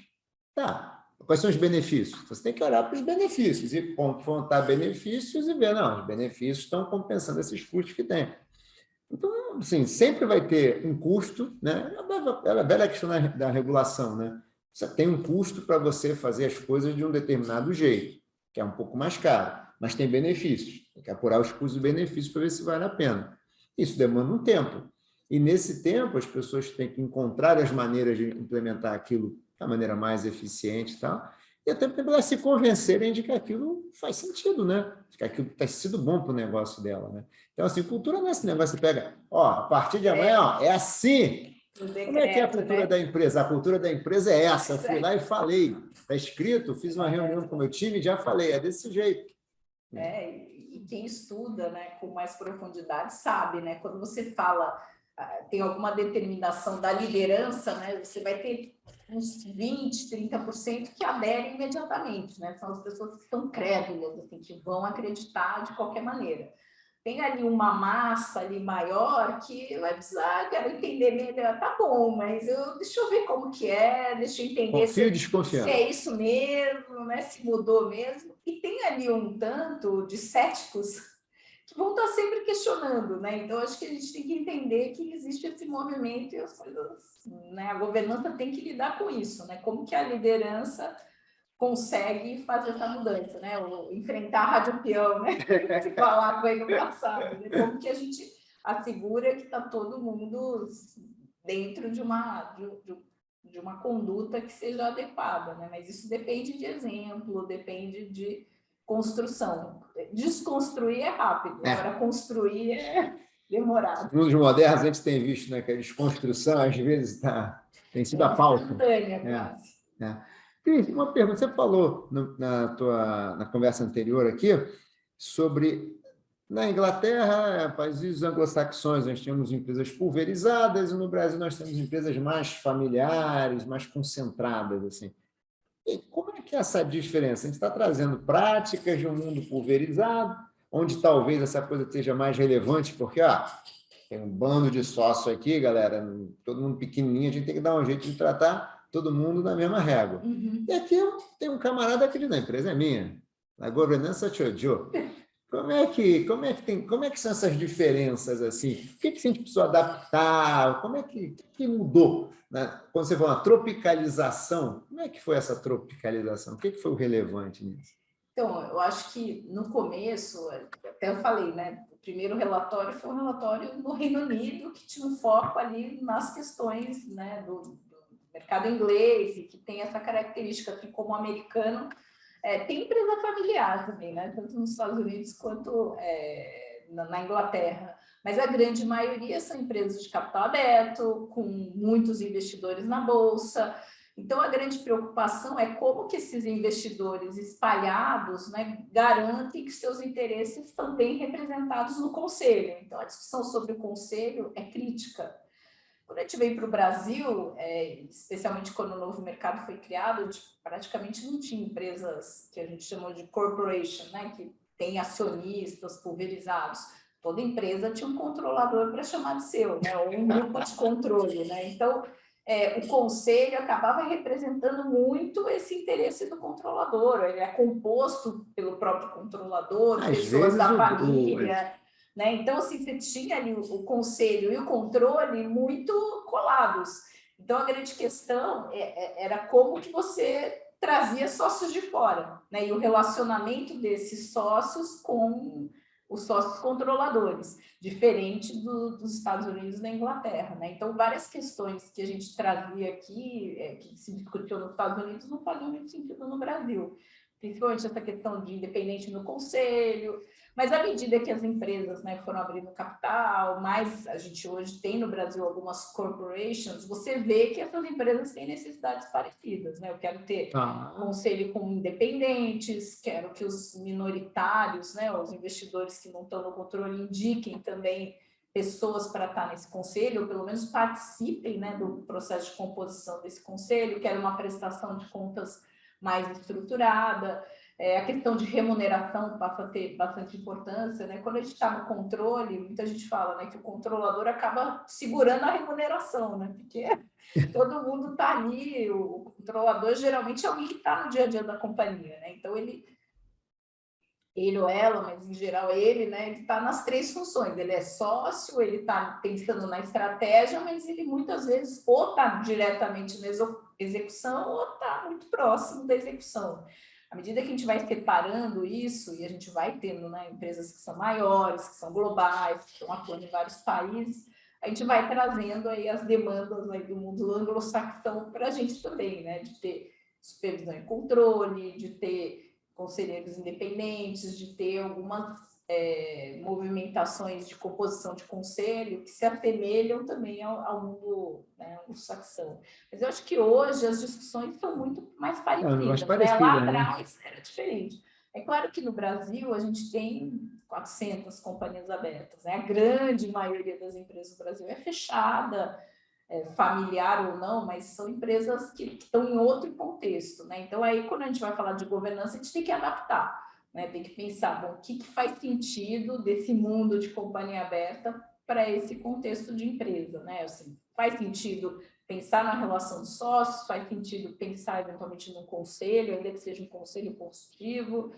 Tá, quais são os benefícios? Você tem que olhar para os benefícios e confrontar benefícios e ver, não, os benefícios estão compensando esses custos que tem. Então, assim, sempre vai ter um custo, né? É a velha questão da regulação, né? Você tem um custo para você fazer as coisas de um determinado jeito, que é um pouco mais caro, mas tem benefícios. Tem que apurar os custos e benefícios para ver se vale a pena. Isso demanda um tempo. E nesse tempo, as pessoas têm que encontrar as maneiras de implementar aquilo da maneira mais eficiente e tal, e até para elas se convencerem de que aquilo faz sentido, né? De que aquilo tem sido bom para o negócio dela, né? Então, assim, cultura não é esse negócio, você pega, a partir de amanhã, é assim. Decreto, como é que é a cultura, né, da empresa? A cultura da empresa é essa. Eu fui lá e falei. Está escrito, fiz uma reunião com o meu time e já falei, é desse jeito. E quem estuda, né, com mais profundidade sabe, né? Quando você fala, tem alguma determinação da liderança, né? Você vai ter uns 20%, 30% que aderem imediatamente, né? São as pessoas que são crédulas, assim, que vão acreditar de qualquer maneira. Tem ali uma massa ali maior que vai precisar, quero entender melhor, tá bom, mas deixa eu ver como que é, deixa eu entender se é isso mesmo, né? Se mudou mesmo. E tem ali um tanto de céticos que vão estar sempre questionando, né? Então, acho que a gente tem que entender que existe esse movimento e as coisas, né? A governança tem que lidar com isso, né? Como que a liderança consegue fazer essa mudança, né? Enfrentar a rádio peão, né? Se falar foi no passado, né? Como que a gente assegura que está todo mundo dentro de uma conduta que seja adequada, né? Mas isso depende de exemplo, depende de construção. Desconstruir é rápido, agora construir é demorado. Nos modernos, a gente tem visto, né, que a desconstrução, às vezes, tem sido a pauta. Instantânea, quase. Cris, uma pergunta. Você falou na conversa anterior aqui sobre, na Inglaterra, países anglo-saxões, nós temos empresas pulverizadas e no Brasil nós temos empresas mais familiares, mais concentradas, assim. E como é que é essa diferença? A gente está trazendo práticas de um mundo pulverizado, onde talvez essa coisa seja mais relevante, porque tem um bando de sócios aqui, galera, todo mundo pequenininho, a gente tem que dar um jeito de tratar todo mundo na mesma régua. Uhum. E aqui tem um camarada que diz, a empresa é minha, a governança é Jojo. Como é que são essas diferenças assim? O que a gente precisou adaptar? Como é que mudou? Né? Quando você falou tropicalização, como é que foi essa tropicalização? O que foi o relevante nisso? Então, eu acho que no começo, até eu falei, né? O primeiro relatório foi um relatório no Reino Unido que tinha um foco ali nas questões, né, do mercado inglês e que tem essa característica que, como americano, tem empresa familiar também, né? Tanto nos Estados Unidos quanto na Inglaterra, mas a grande maioria são empresas de capital aberto, com muitos investidores na bolsa. Então, a grande preocupação é como que esses investidores espalhados, né, garantem que seus interesses estão bem representados no conselho. Então, a discussão sobre o conselho é crítica. Quando a gente veio para o Brasil, especialmente quando o novo mercado foi criado, a gente praticamente não tinha empresas que a gente chamou de corporation, né, que tem acionistas pulverizados. Toda empresa tinha um controlador para chamar de seu, né, ou um grupo de controle, né? Então, o conselho acabava representando muito esse interesse do controlador. Ele é composto pelo próprio controlador, pessoas da família, né? Então, assim, você tinha ali o conselho e o controle muito colados. Então, a grande questão era como que você trazia sócios de fora, né? E o relacionamento desses sócios com os sócios controladores, diferente dos Estados Unidos e da Inglaterra, né? Então, várias questões que a gente trazia aqui, que se discutiu nos Estados Unidos, não faziam muito sentido no Brasil, principalmente essa questão de independente no conselho. Mas à medida que as empresas, né, foram abrindo capital, mais a gente hoje tem no Brasil algumas corporations, você vê que essas empresas têm necessidades parecidas, né? Eu quero ter conselho com independentes, quero que os minoritários, né, os investidores que não estão no controle, indiquem também pessoas para estar nesse conselho, ou pelo menos participem, né, do processo de composição desse conselho, quero uma prestação de contas mais estruturada. A questão de remuneração passa a ter bastante importância, né? Quando a gente está no controle, muita gente fala, né, que o controlador acaba segurando a remuneração, né? Porque todo mundo está ali, o controlador geralmente é alguém que está no dia a dia da companhia, né? Então ele ou ela, mas em geral ele, né? Ele está nas três funções. Ele é sócio, ele está pensando na estratégia, mas ele muitas vezes ou está diretamente na execução ou está muito próximo da execução. À medida que a gente vai separando isso, e a gente vai tendo, né, empresas que são maiores, que são globais, que estão atuando em vários países, a gente vai trazendo aí as demandas aí do mundo anglo-saxão para a gente também, né, de ter supervisão e controle, de ter conselheiros independentes, de ter algumas movimentações de composição de conselho que se assemelham também ao mundo, né, anglo-saxão. Mas eu acho que hoje as discussões são muito mais parecidas, né? Lá atrás era diferente. É claro que no Brasil a gente tem 400 companhias abertas, né? A grande maioria das empresas do Brasil é fechada, familiar ou não, mas são empresas que estão em outro contexto, né? Então, aí, quando a gente vai falar de governança, a gente tem que adaptar, né? Tem que pensar, bom, o que faz sentido desse mundo de companhia aberta para esse contexto de empresa, né? Assim, faz sentido pensar na relação de sócios, faz sentido pensar eventualmente num conselho, ainda que seja um conselho consultivo,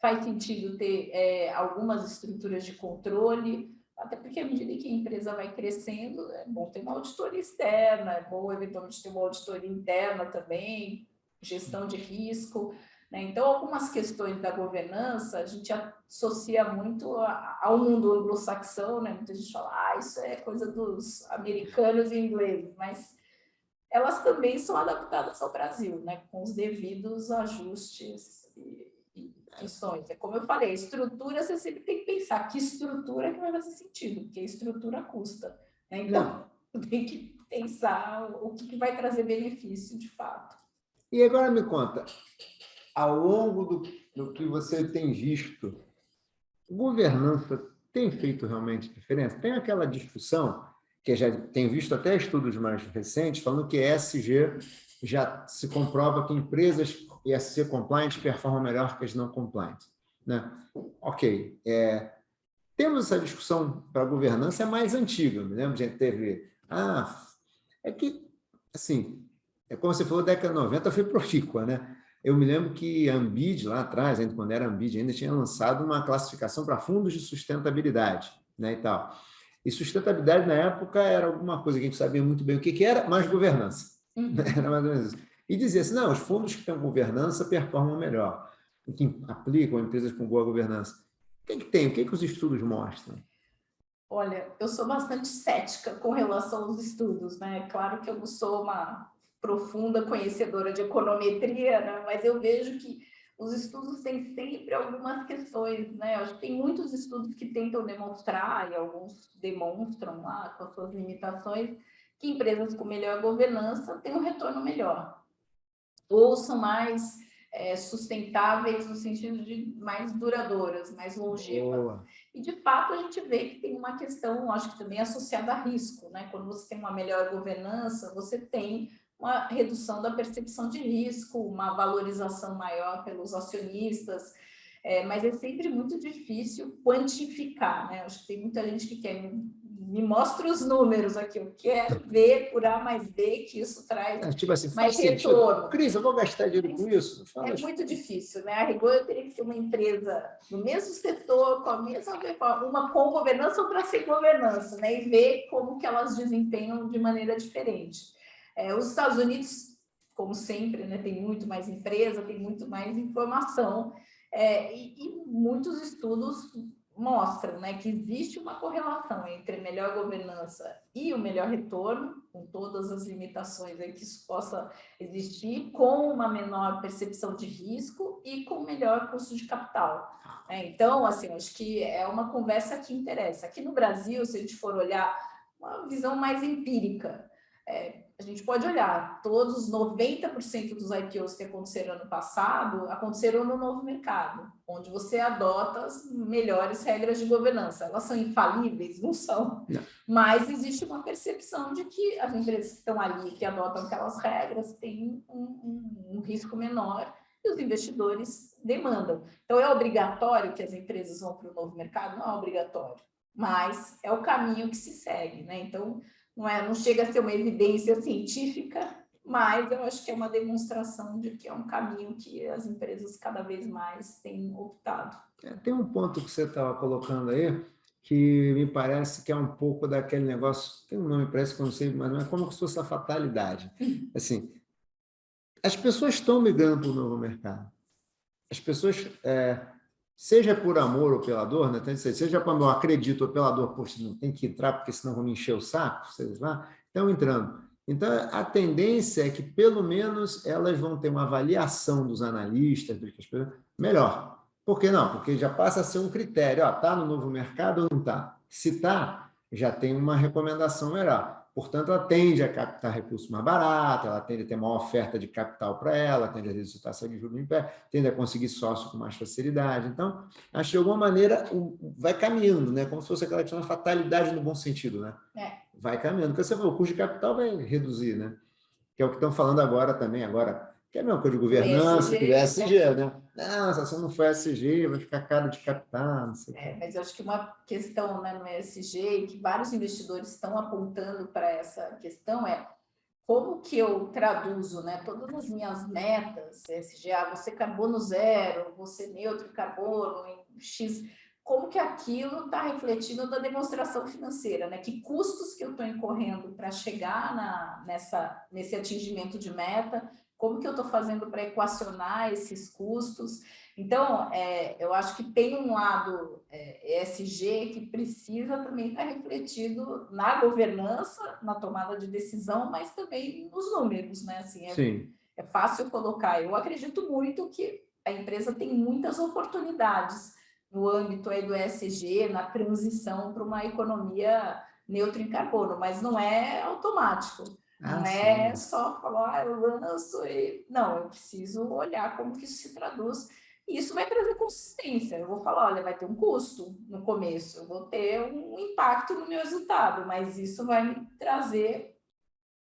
faz sentido ter algumas estruturas de controle, até porque à medida que a empresa vai crescendo, é bom ter uma auditoria externa, é bom eventualmente ter uma auditoria interna também, gestão de risco, né? Então, algumas questões da governança a gente associa muito ao mundo anglo-saxão, né? Muita gente fala, isso é coisa dos americanos e ingleses, mas elas também são adaptadas ao Brasil, né? Com os devidos ajustes e questões. É como eu falei, a estrutura você sempre tem que pensar que estrutura que vai fazer sentido, porque a estrutura custa, né? Então, tem que pensar o que vai trazer benefício de fato. E agora me conta, ao longo do que você tem visto, governança tem feito realmente diferença? Tem aquela discussão, que já tenho visto até estudos mais recentes, falando que ESG já se comprova que empresas ESG compliant performam melhor que as não compliant, né? Ok, temos essa discussão para a governança, é mais antiga, me lembro, a gente teve... é que, assim, como você falou, década de 90 foi profícua, né? Eu me lembro que a Ambid, lá atrás, ainda quando era Ambid, ainda tinha lançado uma classificação para fundos de sustentabilidade, né, e tal. E sustentabilidade, na época, era alguma coisa que a gente sabia muito bem o que era, mas governança. Era mais ou menos isso. E dizia assim, não, os fundos que têm governança performam melhor, que aplicam empresas com boa governança. O que tem? O que os estudos mostram? Olha, eu sou bastante cética com relação aos estudos, né? Claro que eu não sou uma profunda conhecedora de econometria, né? Mas eu vejo que os estudos têm sempre algumas questões, né? Eu acho que tem muitos estudos que tentam demonstrar, e alguns demonstram lá com as suas limitações, que empresas com melhor governança têm um retorno melhor, ou são mais sustentáveis no sentido de mais duradouras, mais longevas. Boa. E, de fato, a gente vê que tem uma questão, acho que também associada a risco, né? Quando você tem uma melhor governança, você tem uma redução da percepção de risco, uma valorização maior pelos acionistas, mas é sempre muito difícil quantificar, né? Acho que tem muita gente que quer me mostra os números aqui, eu quero ver por A mais B que isso traz tipo assim, mais faz retorno. Sentido. Cris, eu vou gastar dinheiro com isso? É muito difícil, né? A rigor, eu teria que ser uma empresa no mesmo setor, com a mesma, uma com governança, outra sem governança, né? E ver como que elas desempenham de maneira diferente. Os Estados Unidos, como sempre, né, tem muito mais empresa, tem muito mais informação, e muitos estudos mostram, né, que existe uma correlação entre melhor governança e o melhor retorno, com todas as limitações aí que isso possa existir, com uma menor percepção de risco e com melhor custo de capital. Então, assim, acho que é uma conversa que interessa. Aqui no Brasil, se a gente for olhar uma visão mais empírica, a gente pode olhar, todos os 90% dos IPOs que aconteceram ano passado, aconteceram no novo mercado, onde você adota as melhores regras de governança. Elas são infalíveis? Não são. Não. Mas existe uma percepção de que as empresas que estão ali, que adotam aquelas regras, têm um risco menor e os investidores demandam. Então, é obrigatório que as empresas vão para o novo mercado? Não é obrigatório, mas é o caminho que se segue, né? Então, não chega a ser uma evidência científica, mas eu acho que é uma demonstração de que é um caminho que as empresas cada vez mais têm optado. Tem um ponto que você estava colocando aí, que me parece que é um pouco daquele negócio, tem um nome, parece que eu não sei, mas não é como se fosse a fatalidade. Assim, as pessoas estão migrando para o novo mercado. As pessoas, seja por amor ou pela dor, né? Seja quando eu acredito ou pela dor, poxa, não tem que entrar porque senão vão me encher o saco, sei lá, estão entrando. Então, a tendência é que, pelo menos, elas vão ter uma avaliação dos analistas, melhor. Por que não? Porque já passa a ser um critério. Está no novo mercado ou não está? Se está, já tem uma recomendação melhor. Portanto, ela tende a captar recursos mais baratos, ela tende a ter uma oferta de capital para ela, tende a reduzir a taxa de juros em pé, tende a conseguir sócio com mais facilidade. Então, acho que de alguma maneira vai caminhando, né? Como se fosse aquela questão da fatalidade no bom sentido, né? Vai caminhando. Porque você falou, o custo de capital vai reduzir, né? Que é o que estão falando agora também, que é a mesma coisa de governança, que é ESG, né? Não, se você não for ESG, vai ficar caro de captar, não sei o quê. Mas eu acho que uma questão, né, no ESG, que vários investidores estão apontando para essa questão como que eu traduzo, né, todas as minhas metas, ESG, você carbono zero, você neutro em carbono, em X, como que aquilo está refletindo na demonstração financeira, né? Que custos que eu estou incorrendo para chegar nesse atingimento de meta, como que eu estou fazendo para equacionar esses custos. Então, eu acho que tem um lado ESG que precisa também estar refletido na governança, na tomada de decisão, mas também nos números, né? Assim, é fácil colocar. Eu acredito muito que a empresa tem muitas oportunidades no âmbito aí do ESG, na transição para uma economia neutra em carbono, mas não é automático. Não é só falar, eu lanço e... Não, eu preciso olhar como que isso se traduz. E isso vai trazer consistência. Eu vou falar, olha, vai ter um custo no começo, eu vou ter um impacto no meu resultado, mas isso vai me trazer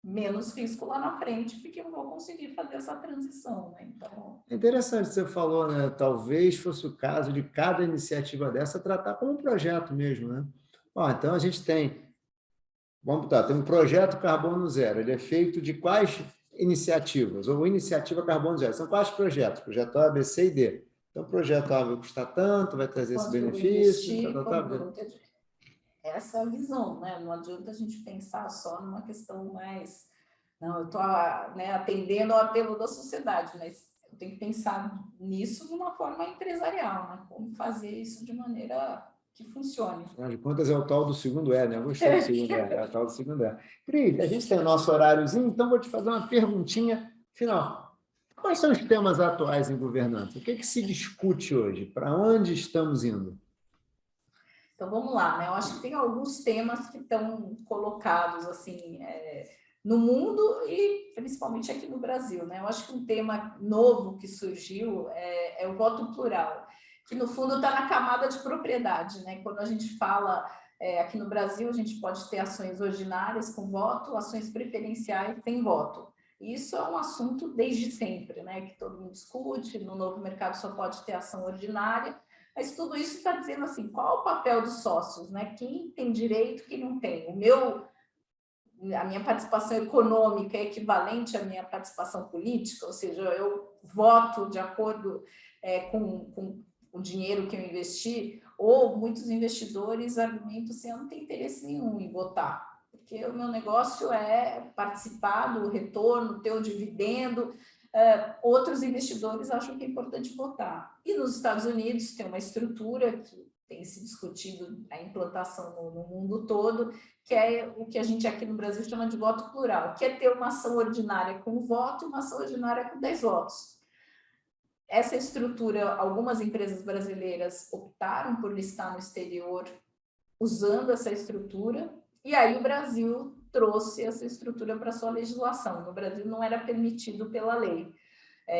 menos risco lá na frente, porque eu vou conseguir fazer essa transição, né? Então... É interessante, você falou, né? Talvez fosse o caso de cada iniciativa dessa tratar como um projeto mesmo, né? Então a gente tem, vamos botar, tem um projeto Carbono Zero, ele é feito de quais iniciativas, ou iniciativa Carbono Zero, são quais projetos? Projeto A, B, C e D. Então, o projeto A vai custar tanto, vai trazer esse benefício, essa visão, né? Não adianta a gente pensar só numa questão mais... Não, eu estou atendendo ao apelo da sociedade, mas eu tenho que pensar nisso de uma forma empresarial, né? Como fazer isso de maneira que funcione. Afinal de contas, é o tal do segundo E, né? Eu gostei do segundo E, é o tal do segundo E. Cris, a gente tem o nosso horáriozinho, então vou te fazer uma perguntinha final. Quais são os temas atuais em governança? O que se discute hoje? Para onde estamos indo? Então, vamos lá, né? Eu acho que tem alguns temas que estão colocados, assim, no mundo e principalmente aqui no Brasil, né? Eu acho que um tema novo que surgiu é o voto plural, que no fundo está na camada de propriedade, né? Quando a gente fala aqui no Brasil, a gente pode ter ações ordinárias com voto, ações preferenciais sem voto. Isso é um assunto desde sempre, né? Que todo mundo discute, no novo mercado só pode ter ação ordinária, mas tudo isso está dizendo assim, qual é o papel dos sócios, né? Quem tem direito, quem não tem. A minha participação econômica é equivalente à minha participação política, ou seja, eu voto de acordo com o dinheiro que eu investi, ou muitos investidores argumentam assim, eu não tenho interesse nenhum em votar, porque o meu negócio é participar do retorno, ter o dividendo. Outros investidores acham que é importante votar. E nos Estados Unidos tem uma estrutura que tem se discutido a implantação no mundo todo, que é o que a gente aqui no Brasil chama de voto plural, que é ter uma ação ordinária com voto e uma ação ordinária com 10 votos. Essa estrutura, algumas empresas brasileiras optaram por listar no exterior usando essa estrutura, e aí o Brasil trouxe essa estrutura para a sua legislação. No Brasil não era permitido pela lei,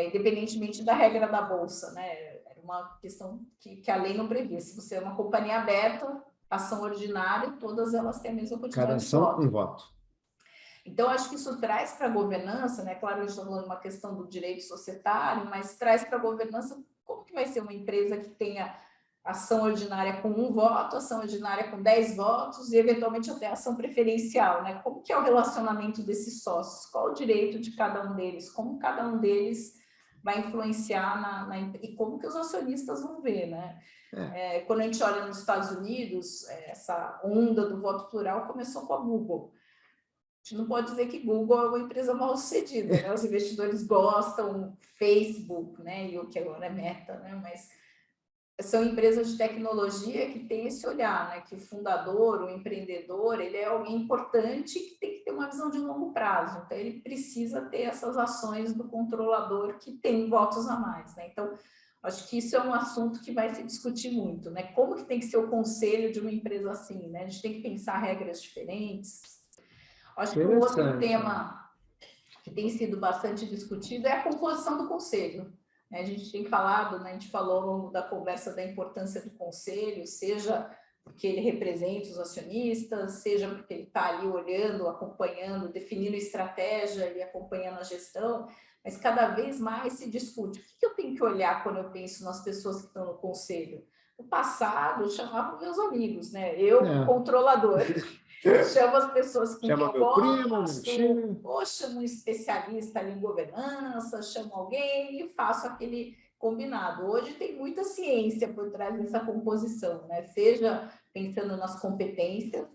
independentemente da regra da Bolsa, né? Era uma questão que a lei não previa. Se você é uma companhia aberta, ação ordinária, todas elas têm a mesma quantidade de votos. Um voto. Então, acho que isso traz para a governança, né? Claro, a gente está falando de uma questão do direito societário, mas traz para a governança como que vai ser uma empresa que tenha ação ordinária com 1 voto, ação ordinária com 10 votos e, eventualmente, até ação preferencial, né? Como que é o relacionamento desses sócios? Qual o direito de cada um deles? Como cada um deles vai influenciar e como que os acionistas vão ver, né? Quando a gente olha nos Estados Unidos, essa onda do voto plural começou com a Google. A gente não pode dizer que Google é uma empresa mal sucedida, né? Os investidores gostam, Facebook, né? E o que agora é Meta, né? Mas são empresas de tecnologia que têm esse olhar, né? Que o fundador, o empreendedor, ele é alguém importante que tem que ter uma visão de longo prazo. Então, ele precisa ter essas ações do controlador que tem votos a mais, né? Então, acho que isso é um assunto que vai se discutir muito, né? Como que tem que ser o conselho de uma empresa assim, né? A gente tem que pensar regras diferentes. Acho que um outro tema que tem sido bastante discutido é a composição do conselho. A gente tem falado, né, a gente falou ao longo da conversa da importância do conselho, seja porque ele representa os acionistas, seja porque ele está ali olhando, acompanhando, definindo estratégia e acompanhando a gestão, mas cada vez mais se discute. O que eu tenho que olhar quando eu penso nas pessoas que estão no conselho? No passado, eu chamava meus amigos, né? Eu, controlador. Chamo as pessoas com quem eu gosto, chamo um especialista em governança, chamo alguém e faço aquele combinado. Hoje tem muita ciência por trás dessa composição, né? Seja pensando nas competências,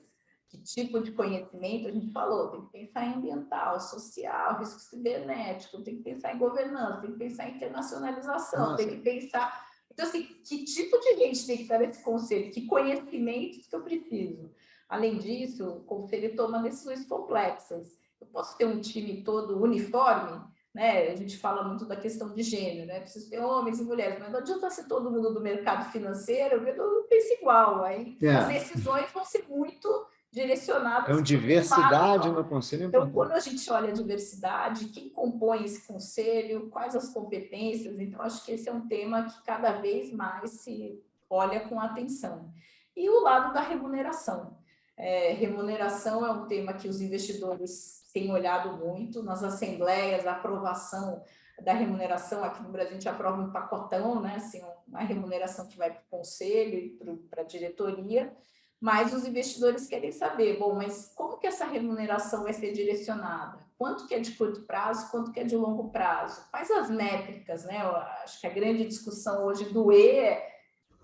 que tipo de conhecimento a gente falou, tem que pensar em ambiental, social, risco cibernético, tem que pensar em governança, tem que pensar em internacionalização, tem que pensar... Então, assim, que tipo de gente tem que estar nesse conselho? Que conhecimentos que eu preciso? Além disso, o conselho toma decisões complexas. Eu posso ter um time todo uniforme, né? A gente fala muito da questão de gênero, né? Preciso ter homens e mulheres, mas não adianta ser todo mundo do mercado financeiro, todo mundo pensa igual. Aí as decisões vão ser muito direcionadas. Então, diversidade no conselho. Então, quando a gente olha a diversidade, quem compõe esse conselho, quais as competências, então acho que esse é um tema que cada vez mais se olha com atenção. E o lado da remuneração. Remuneração é um tema que os investidores têm olhado muito nas assembleias, a aprovação da remuneração. Aqui no Brasil a gente aprova um pacotão, né? Assim, uma remuneração que vai para o conselho e para a diretoria, mas os investidores querem saber, bom, mas como que essa remuneração vai ser direcionada? Quanto que é de curto prazo, quanto que é de longo prazo? Quais as métricas, né? Eu acho que a grande discussão hoje do E é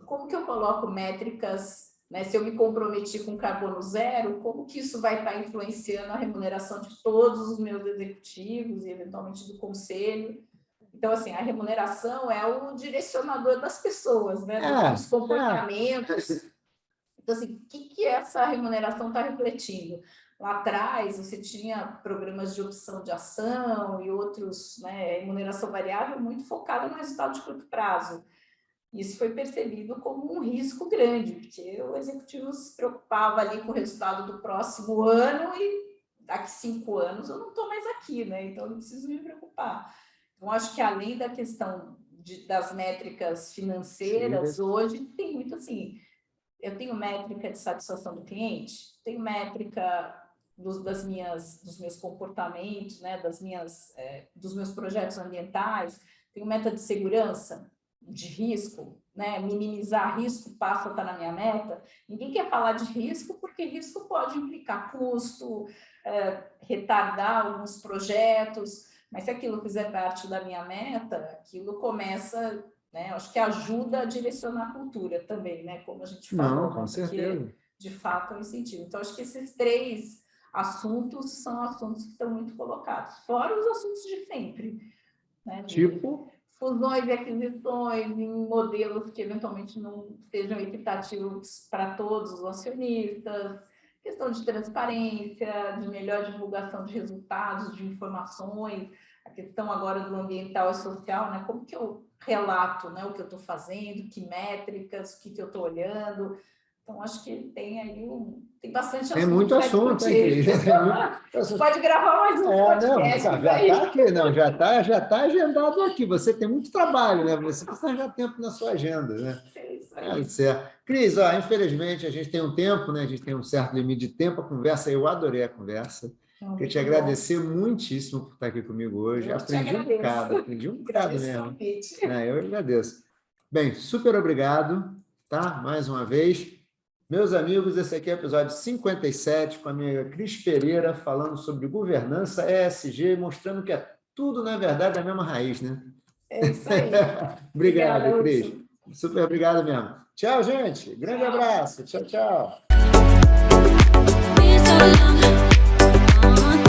como que eu coloco métricas, né? Se eu me comprometi com carbono zero, como que isso vai estar influenciando a remuneração de todos os meus executivos e, eventualmente, do conselho? Então, assim, a remuneração é o direcionador das pessoas, né? Dos comportamentos. Então, assim, o que essa remuneração está refletindo? lá atrás você tinha programas de opção de ação e outros, né, remuneração variável muito focada no resultado de curto prazo. Isso foi percebido como um risco grande, porque o executivo se preocupava ali com o resultado do próximo ano e daqui 5 anos eu não estou mais aqui, né? Então eu não preciso me preocupar. Então, acho que além da questão das métricas financeiras, hoje tem muito assim, eu tenho métrica de satisfação do cliente, tenho métrica dos meus comportamentos, né, dos meus projetos ambientais, tenho meta de segurança, de risco, né, minimizar risco passa a estar na minha meta. Ninguém quer falar de risco, porque risco pode implicar custo, retardar alguns projetos, mas se aquilo fizer parte da minha meta, aquilo começa, né, acho que ajuda a direcionar a cultura também, né, como a gente falou. Não, com certeza. Porque, de fato, é um incentivo. Então, acho que esses 3 assuntos são assuntos que estão muito colocados, fora os assuntos de sempre, né, tipo fusões e aquisições em modelos que eventualmente não sejam equitativos para todos os acionistas, questão de transparência, de melhor divulgação de resultados, de informações, a questão agora do ambiental e social, né? Como que eu relato, né, o que eu estou fazendo, que métricas, o que eu estou olhando. Então, acho que tem aí tem bastante assunto. Tem muito assunto aqui. Pode gravar mais um podcast. Já está aqui, não, já tá agendado aqui. Você tem muito trabalho, né? Você precisa arranjar tempo na sua agenda, né? É isso aí. Certo. Cris, infelizmente a gente tem um tempo, né? A gente tem um certo limite de tempo. A conversa, eu adorei a conversa. Queria te agradecer muitíssimo por estar aqui comigo hoje. Aprendi um bocado mesmo. Eu agradeço. Bem, super obrigado, tá? Mais uma vez. Meus amigos, esse aqui é o episódio 57, com a minha amiga Cris Pereira, falando sobre governança ESG, mostrando que é tudo, na verdade, a mesma raiz, né? É isso aí. Obrigado, Cris. Super obrigado mesmo. Tchau, gente. Grande abraço. Tchau, tchau.